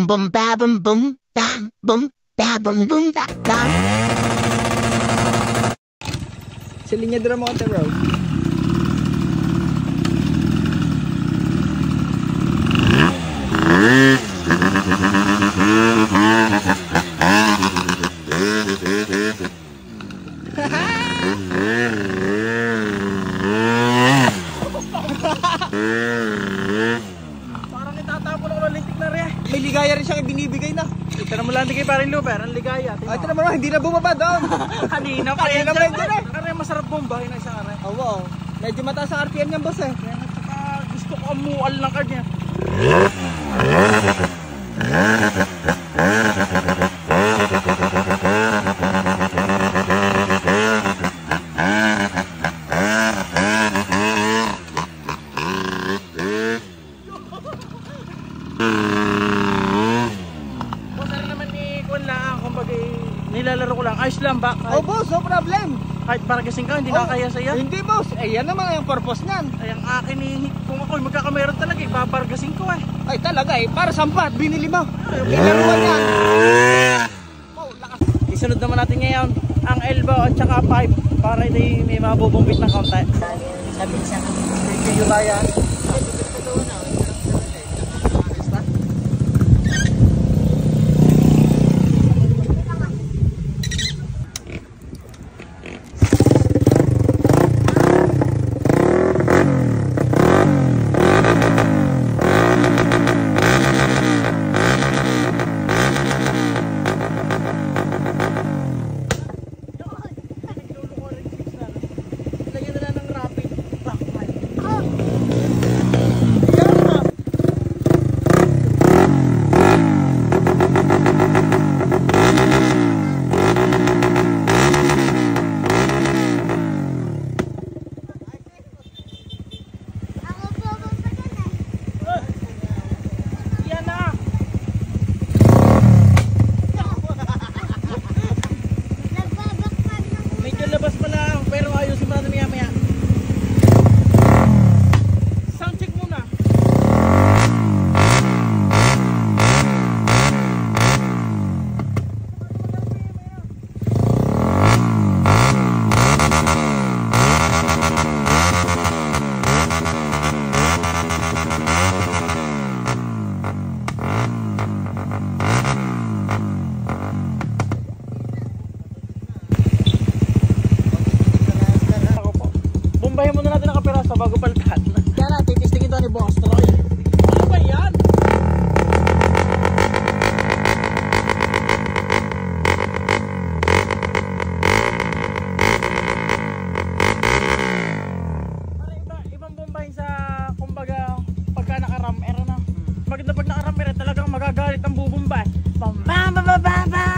Boom boom ba boom boom ba boom boom ba ba. Sa linya dura mo ka bro. Parang itatapon ako ng lintik na rin. May ligaya rin siyang ibinibigay na. Ito naman lang kay paring Luper, ang ligaya. Ay, ito naman, hindi na bumaba doon. Kanina pa yan. Kanina pa yan dyan eh. Kaya masarap bombahin na isang aray. Oo, medyo mataas ang RPM niyan boss eh. Kaya nga tsaka gusto ko amual ng card niya. Nilalaro ko lang, ayos lang ba? Oh boss, no problem. Kahit paragasing ka, hindi nakakaya sa iya. Hindi boss, eh yan naman ang purpose niyan. Ay ang akin kung ako'y magkakameron talaga, ipapargasing ko eh. Ay talaga eh, para sampat, binili mo. Ilaruan yan. Oh, lakas. Isunod naman natin ngayon ang elbow at saka 5 para hindi may mabubumbit ng kaunti. Sabi siya. Thank you, Layan. Bombahin muna natin ang kapirasa bago paltan. Yan na, titistingin ito ni Boss Troy. Ano ba yan? Ibang bombahin sa kumbaga pagka naka-ram era na. Pag naka-ram era talagang magagalit ang bubumba. Bam bam bam bam bam.